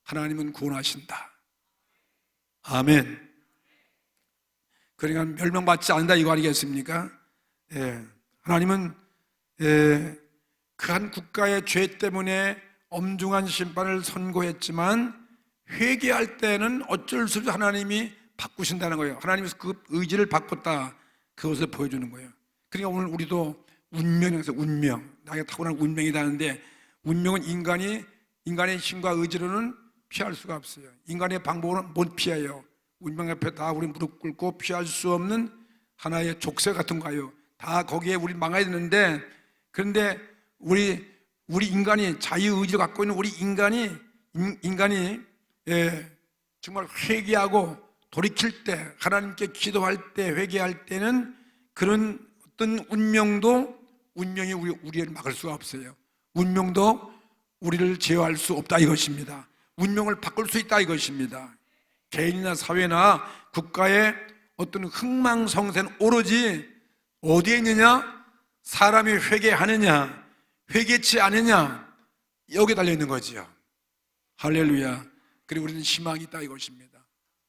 하나님은 구원하신다. 아멘. 그러니까 멸망받지 않는다 이거 아니겠습니까? 예. 하나님은 그 한 국가의 죄 때문에 엄중한 심판을 선고했지만 회개할 때는 어쩔 수 없이 하나님이 바꾸신다는 거예요. 하나님께서 그 의지를 바꿨다, 그것을 보여주는 거예요. 그러니까 오늘 우리도 운명에서 운명, 나에게 타고난 운명이라는데 운명은 인간의 힘과 의지로는 피할 수가 없어요. 인간의 방법으로는 못 피해요. 운명 옆에 다 우리 무릎 꿇고 피할 수 없는 하나의 족쇄 같은 거예요. 다 거기에 우리 망해야 되는데, 그런데 우리 인간이 자유의지를 갖고 있는 우리 인간이 정말 회개하고 돌이킬 때, 하나님께 기도할 때, 회개할 때는 그런 어떤 운명이 우리를 막을 수가 없어요. 운명도 우리를 제어할 수 없다 이것입니다. 운명을 바꿀 수 있다 이것입니다. 개인이나 사회나 국가의 어떤 흥망성쇠는 오로지 어디에 있느냐? 사람이 회개하느냐, 회개치 않느냐, 여기에 달려있는 거지요. 할렐루야. 그리고 우리는 희망이 있다 이것입니다.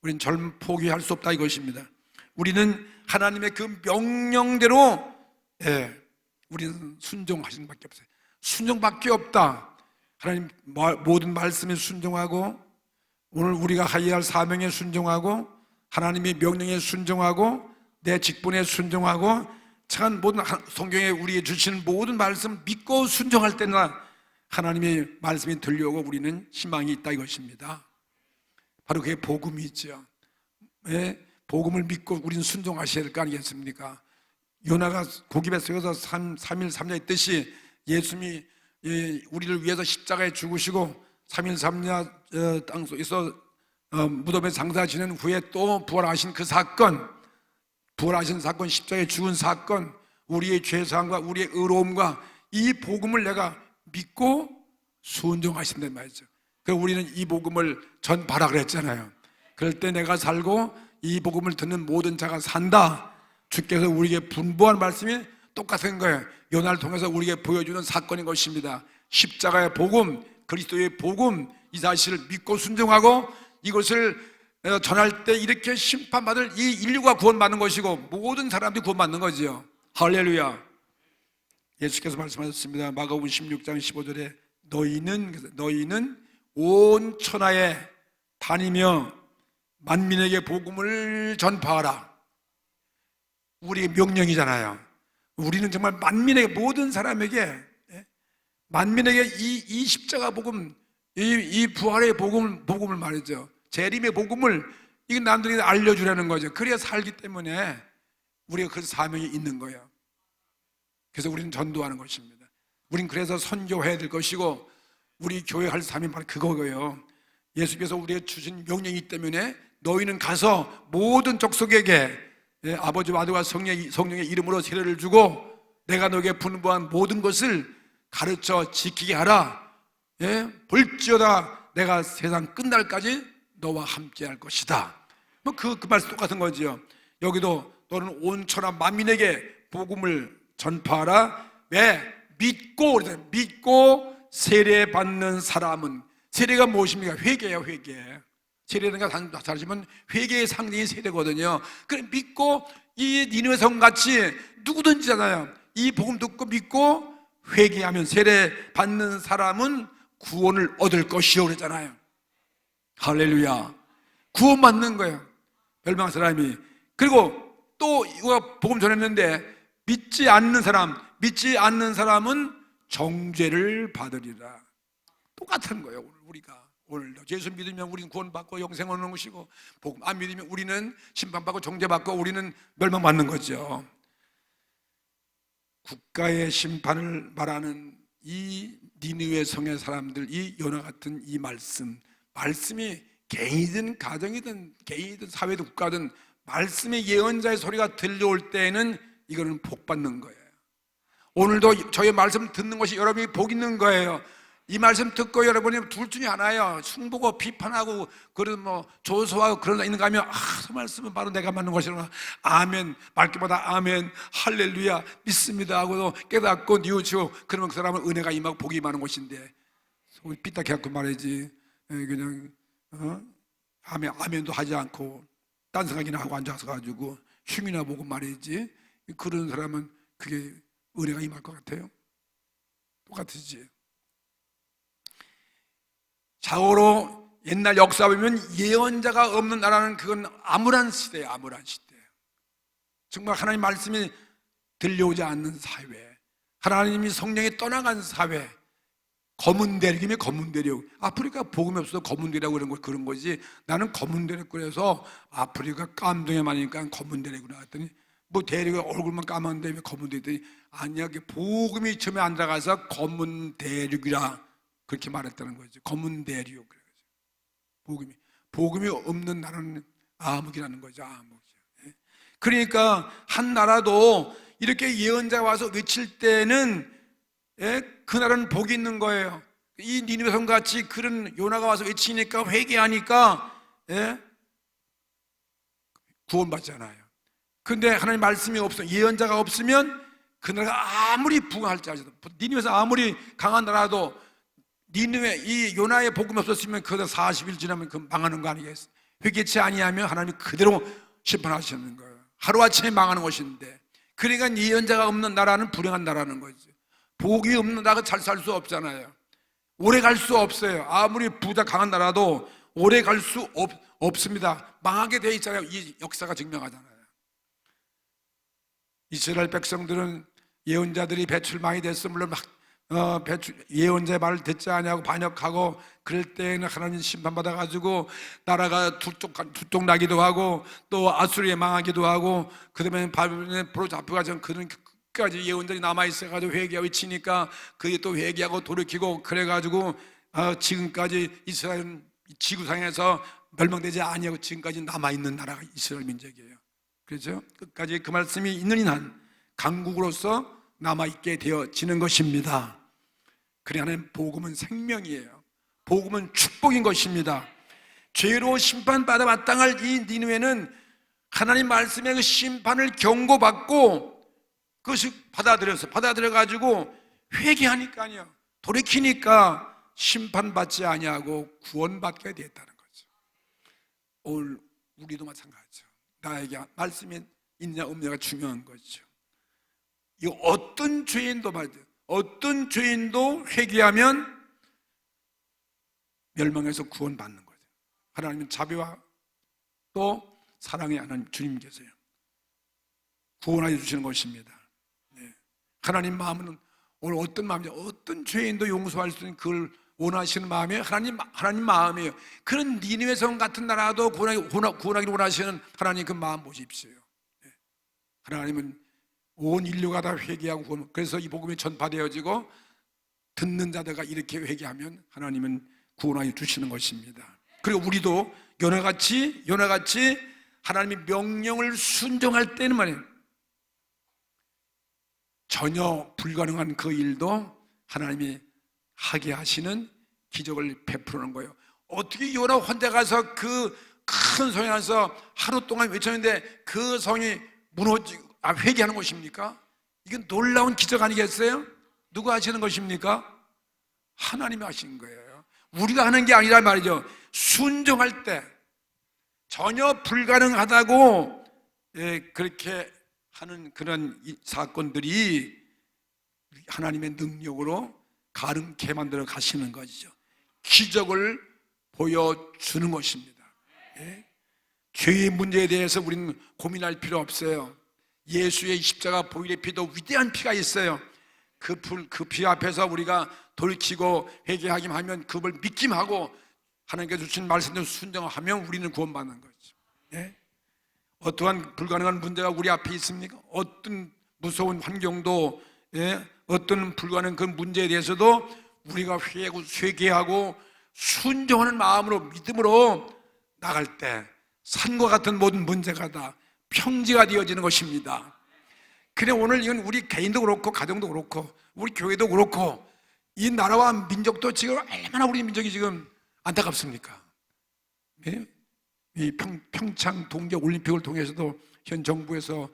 우리는 젊음 포기할 수 없다 이것입니다. 우리는 하나님의 그 명령대로 우리는 순종하시는 밖에 없어요. 순종밖에 없다. 하나님 모든 말씀에 순종하고, 오늘 우리가 해야 할 사명에 순종하고, 하나님의 명령에 순종하고, 내 직분에 순종하고, 참 모든 성경에 우리에게 주시는 모든 말씀 믿고 순종할 때나 하나님의 말씀이 들려오고 우리는 희망이 있다 이것입니다. 바로 그게 복음이죠. 복음을 믿고 우리는 순종하셔야 될 거 아니겠습니까? 요나가 고기뱃속에서 3일 3년 있듯이 예수님이 우리를 위해서 십자가에 죽으시고 3일 3년 땅속에서 무덤에 장사 지낸 후에 또 부활하신 그 사건, 부활하신 사건, 십자가에 죽은 사건, 우리의 죄사함과 우리의 의로움과 이 복음을 내가 믿고 순종하신단 말이죠. 그래서 우리는 이 복음을 전파라 그랬잖아요. 그럴 때 내가 살고 이 복음을 듣는 모든 자가 산다. 주께서 우리에게 분부한 말씀이 똑같은 거예요. 요나를 통해서 우리에게 보여주는 사건인 것입니다. 십자가의 복음, 그리스도의 복음, 이 사실을 믿고 순종하고 이것을 전할 때 이렇게 심판받을 이 인류가 구원받는 것이고 모든 사람들이 구원받는 거지요. 할렐루야. 예수께서 말씀하셨습니다. 마가복음 16장 15절에 너희는 온 천하에 다니며 만민에게 복음을 전파하라. 우리의 명령이잖아요. 우리는 정말 만민에게, 모든 사람에게, 만민에게 이 십자가 복음, 이 부활의 복음을 말이죠. 재림의 복음을 이 남들이 알려주라는 거죠. 그래야 살기 때문에 우리가 그 사명이 있는 거예요. 그래서 우리는 전도하는 것입니다. 우리는 그래서 선교해야 될 것이고, 우리 교회 할 사명이 바로 그거예요. 예수께서 우리에게 주신 명령이기 때문에 너희는 가서 모든 족속에게 아버지와 아들과 성령의 이름으로 세례를 주고 내가 너에게 분부한 모든 것을 가르쳐 지키게 하라. 볼지어다 내가 세상 끝날까지 너와 함께 할 것이다. 그 말씀 똑같은 거지요. 여기도 너는 온 천하 만민에게 복음을 전파하라. 왜? 믿고 세례 받는 사람은, 세례가 무엇입니까? 회개예요. 회개. 세례는 다시면 회개의 상징이 세례거든요. 그래, 믿고 이 니느웨 성같이 누구든지잖아요. 이 복음 듣고 믿고 회개하면, 세례 받는 사람은 구원을 얻을 것이요 그랬잖아요. 할렐루야. 구원받는 거예요, 멸망 사람이. 그리고 또 이거 복음 전했는데, 믿지 않는 사람은 정죄를 받으리라. 똑같은 거예요. 오늘 예수 믿으면 우리는 구원받고 영생 얻는 것이고, 복음 안 믿으면 우리는 심판받고 정죄받고 우리는 멸망받는 거죠. 국가의 심판을 말하는 이 니느웨 성의 사람들, 이 요나 같은 이 말씀이 개인이든 가정이든 개인이든 사회든 국가든 말씀의 예언자의 소리가 들려올 때에는 이거는 복 받는 거예요. 오늘도 저희 말씀 듣는 것이 여러분이 복 있는 거예요. 이 말씀 듣고 여러분이 둘 중에 하나예요. 숭보고 비판하고 그런 조소하고 그런 거 있는가 하면, 그 말씀은 바로 내가 맞는 것이구나. 아멘. 말기보다 아멘. 할렐루야. 믿습니다 하고 깨닫고 뉘우치고, 그러면 그 사람은 은혜가 임하고 복이 임하는 것인데, 삐딱해 갖고 말이지. 그냥 아멘도 하지 않고 딴 생각이나 하고 앉아서 가지고 흉이나 보고 말이지. 그런 사람은 그게 은혜가 임할 것 같아요? 똑같으지. 좌우로 옛날 역사 보면 예언자가 없는 나라는 그건 암울한 시대예요. 암울한 시대. 정말 하나님 말씀이 들려오지 않는 사회, 하나님이 성령이 떠나간 사회, 검은 대륙이면 검은 대륙. 아프리카 복음이 없어서 검은 대륙이라고 그런 거지. 나는 검은 대륙 그래서 아프리카 깜둥이 많으니까 검은 대륙이구나 했더니, 대륙에 얼굴만 까만데 왜 검은 대륙이더니, 아니야, 복음이 처음에 안 들어가서 검은 대륙이라 그렇게 말했다는 거죠. 검은 대륙. 복음이 없는 나라는 암흑이라는 거죠. 암흑. 그러니까 한 나라도 이렇게 예언자가 와서 외칠 때는 그 나라는 복이 있는 거예요. 이 니느웨 성같이 그런 요나가 와서 외치니까, 회개하니까 구원받잖아요. 근데 하나님 말씀이 없으면, 예언자가 없으면 그 나라가 아무리 부강할지 알지도, 니느웨에서 아무리 강한 나라도 니느웨 이 요나의 복음이 없었으면 그다 40일 지나면 그 망하는 거 아니겠어요? 회개치 아니하면 하나님이 그대로 심판하시는 거예요. 하루아침에 망하는 것인데, 그러니까 예언자가 없는 나라는 불행한 나라는 거죠. 복이 없는 나라가 잘 살 수 없잖아요. 오래 갈 수 없어요. 아무리 부자 강한 나라도 오래 갈 수 없습니다. 망하게 돼 있잖아요. 이 역사가 증명하잖아요. 이스라엘 백성들은 예언자들이 배출 많이 됐어. 물론 예언자의 말을 듣지 않냐고 반역하고 그럴 때는 하나님 심판받아가지고 나라가 두쪽 나기도 하고 또 아수리에 망하기도 하고, 그 다음에 바벨론에 잡혀가지고 그런 끝까지 예언자들이 남아있어가지고 회개하고 외치니까 그게 또 회개하고 돌이키고 그래가지고 지금까지 이스라엘 지구상에서 멸망되지 아니하고 지금까지 남아있는 나라가 이스라엘 민족이에요. 그렇죠? 끝까지 그 말씀이 있는 한 강국으로서 남아있게 되어지는 것입니다. 그래, 하나님 복음은 생명이에요. 복음은 축복인 것입니다. 죄로 심판받아 마땅할 이 니느웨는 하나님 말씀의 그 심판을 경고받고 그것을 받아들여가지고 회개하니까요, 돌이키니까 심판받지 아니하고 구원받게 되었다는 거죠. 오늘 우리도 마찬가지죠. 나에게 말씀이 있냐 없냐가 중요한 거죠. 이 어떤 죄인도 말이죠. 어떤 죄인도 회개하면 멸망에서 구원받는 거죠. 하나님은 자비와 또 사랑해야 하는 주님께서요 구원하여 주시는 것입니다. 하나님 마음은 오늘 어떤 마음이죠? 어떤 죄인도 용서할 수 있는 그걸 원하시는 마음이에요. 하나님 마음이에요. 그런 니느웨 성 같은 나라도 구원하기를 원하시는 하나님 그 마음 보십시오. 하나님은 온 인류가 다 회개하고 구원, 그래서 이 복음이 전파되어지고 듣는 자들과 이렇게 회개하면 하나님은 구원하여 주시는 것입니다. 그리고 우리도 요나같이 하나님의 명령을 순종할 때는 말이에요, 전혀 불가능한 그 일도 하나님이 하게 하시는 기적을 베푸는 거예요. 어떻게 요나 혼자 가서 그 큰 성에 가서 하루 동안 외쳤는데 그 성이 무너지고 회개하는 것입니까? 이건 놀라운 기적 아니겠어요? 누가 하시는 것입니까? 하나님이 하신 거예요. 우리가 하는 게 아니라 말이죠. 순종할 때 전혀 불가능하다고 그렇게 하는 그런 사건들이 하나님의 능력으로 가능케 만들어 가시는 것이죠. 기적을 보여주는 것입니다. 죄의 문제에 대해서 우리는 고민할 필요 없어요. 예수의 십자가 보혈의 피도 위대한 피가 있어요. 그 피 앞에서 우리가 돌이키고 회개하기만 하면 그걸 믿기만 하고 하나님께서 주신 말씀대로 순종하면 우리는 구원받는 거죠. 어떠한 불가능한 문제가 우리 앞에 있습니까? 어떤 무서운 환경도 어떤 불가능한 그 문제에 대해서도 우리가 회개하고 순종하는 마음으로 믿음으로 나갈 때 산과 같은 모든 문제가 다 평지가 되어지는 것입니다. 그래 오늘 이건 우리 개인도 그렇고 가정도 그렇고 우리 교회도 그렇고 이 나라와 민족도 지금 얼마나 우리 민족이 지금 안타깝습니까? 이 평창 동계 올림픽을 통해서도 현 정부에서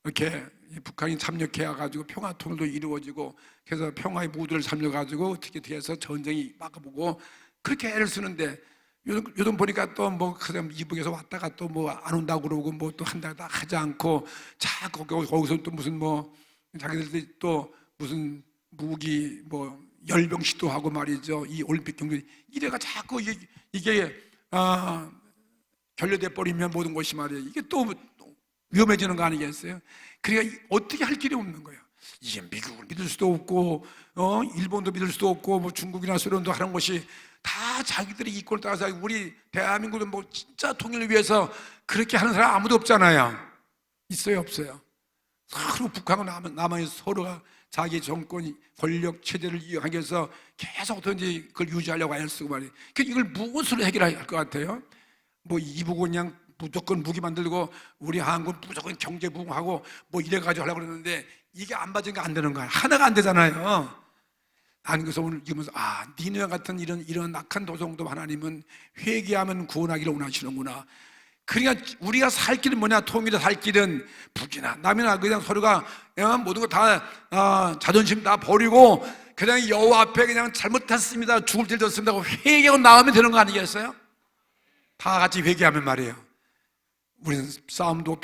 이렇게 북한이 참여해 가지고 평화 통일도 이루어지고 그래서 평화의 무드를 살려 가지고 어떻게 해서 전쟁이 막아보고 그렇게 애를 쓰는데 요즘 보니까 또 뭐 이북에서 왔다가 또 뭐 안 온다고 그러고 뭐 또 한 달 다 하지 않고 자꾸 거기서 또 무슨 뭐 자기들이 또 무슨 무기 뭐 열병 시도하고 말이죠. 이 올림픽 경기 이래가 자꾸 이게 결여돼 버리면 모든 것이 말이에요. 이게 또 위험해지는 거 아니겠어요? 그러니까 어떻게 할 길이 없는 거예요. 이제 미국을 믿을 수도 없고 일본도 믿을 수도 없고 뭐 중국이나 소련도 하는 것이 다 자기들의 이권을 따라서 우리 대한민국은 뭐 진짜 통일을 위해서 그렇게 하는 사람 아무도 없잖아요. 있어요, 없어요? 서로 북한과 남한이 서로가 자기 정권 권력 체제를 이용하기 위해서 계속 어떤지 그걸 유지하려고 애를 쓰고 말이에요. 이걸 무엇으로 해결할 것 같아요? 뭐 이북은 그냥 무조건 무기 만들고 우리 한국 무조건 경제 부흥하고 뭐 이래가지고 하려고 그러는데 이게 안 맞으니까 안 되는 거야. 하나가 안 되잖아요. 아니 그래서 오늘 이러면서 니느웨 같은 이런 악한 도성도 하나님은 회개하면 구원하기를 원하시는구나. 그러니까 우리가 살 길은 뭐냐? 통일의 살 길은 북이나 남이나 그냥 서로가 모든 거 다 자존심 다 버리고 그냥 여호와 앞에 그냥 잘못했습니다, 죽을 질 졌습니다 하고 회개하고 나오면 되는 거 아니겠어요? 다 같이 회개하면 말이에요. 우리는 싸움도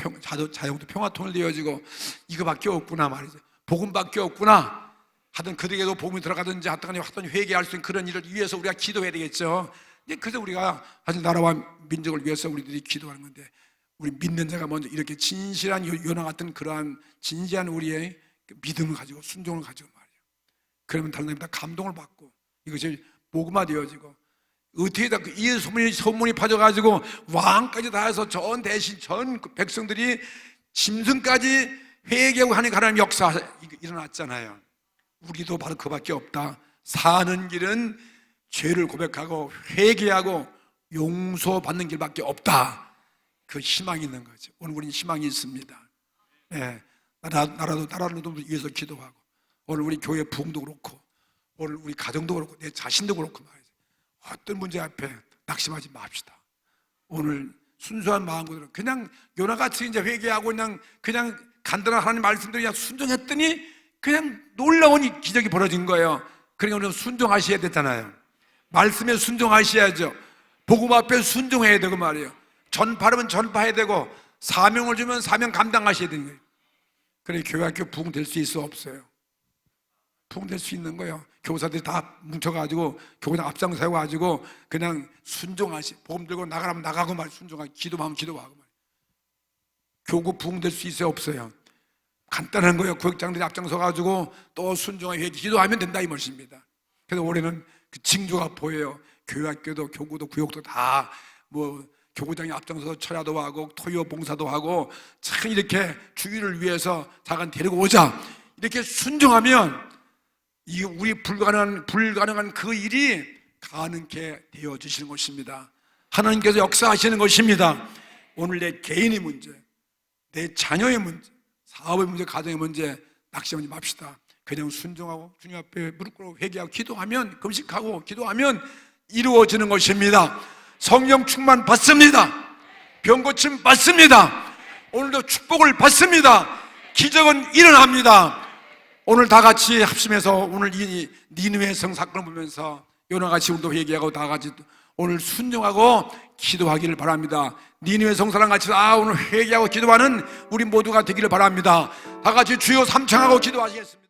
자영도 평화 통일되어지고 이거밖에 없구나 말이죠. 복음밖에 없구나. 하여튼 그들에게도 복음이 들어가든지 하여튼 회개할 수 있는 그런 일을 위해서 우리가 기도해야 되겠죠. 그래서 우리가 사실 나라와 민족을 위해서 우리들이 기도하는 건데 우리 믿는 자가 먼저 이렇게 진실한 요나 같은 그러한 진지한 우리의 믿음을 가지고 순종을 가지고 말이에요. 그러면 다른 사람이 다 감동을 받고 이것이 복음화되어지고 어떻게 다 이 소문이 퍼져가지고 왕까지 다 해서 전 대신 전 백성들이 짐승까지 회개하고 하는 하나님의 역사 일어났잖아요. 우리도 바로 그밖에 없다. 사는 길은 죄를 고백하고 회개하고 용서받는 길밖에 없다. 그 희망이 있는 거죠. 오늘 우리는 희망이 있습니다. 나라도 위해서 기도하고 오늘 우리 교회 부흥도 그렇고 오늘 우리 가정도 그렇고 내 자신도 그렇고 말이죠. 어떤 문제 앞에 낙심하지 맙시다. 오늘 순수한 마음으로 그냥 요나같이 이제 회개하고 그냥 간단한 하나님 말씀대로 그냥 순종했더니 그냥 놀라운 기적이 벌어진 거예요. 그러니까 우리는 순종하셔야 되잖아요. 말씀에 순종하셔야죠. 복음 앞에 순종해야 되고 말이에요. 전파하면 전파해야 되고 사명을 주면 사명 감당하셔야 되는 거예요. 그래 교회 학교 부흥 될 수 있어 없어요? 부흥될 수 있는 거예요. 교사들이 다 뭉쳐가지고 교회장 앞장 세워가지고 그냥 순종하시, 복음 들고 나가라면 나가고 말, 순종하고 기도하면 기도하고 말. 교구 부흥될 수 있어요, 없어요? 간단한 거예요. 교육장들이 앞장서가지고 또 순종하게 회개 기도하면 된다 이 말씀입니다. 그래서 올해는 그 징조가 보여요. 교회학교도 교구도 구역도 다 뭐 교구장이 앞장서서 철야도 하고 토요 봉사도 하고 참 이렇게 주의를 위해서 잠깐 데리고 오자 이렇게 순종하면 이 우리 불가능한 그 일이 가능케 되어지시는 것입니다. 하나님께서 역사하시는 것입니다. 오늘 내 개인의 문제, 내 자녀의 문제, 사업의 문제, 가정의 문제 낙심하지 맙시다. 그냥 순종하고 주님 앞에 무릎 꿇고 회개하고 기도하면, 금식하고 기도하면 이루어지는 것입니다. 성령 충만 받습니다. 병 고침 받습니다. 오늘도 축복을 받습니다. 기적은 일어납니다. 오늘 다 같이 합심해서 오늘 이 니느웨 성 사건을 보면서 요나 같이 우리도 회개하고 다 같이 오늘 순종하고 기도하기를 바랍니다. 니느웨 성사랑 같이 오늘 회개하고 기도하는 우리 모두가 되기를 바랍니다. 다 같이 주여 삼창하고 기도하시겠습니다.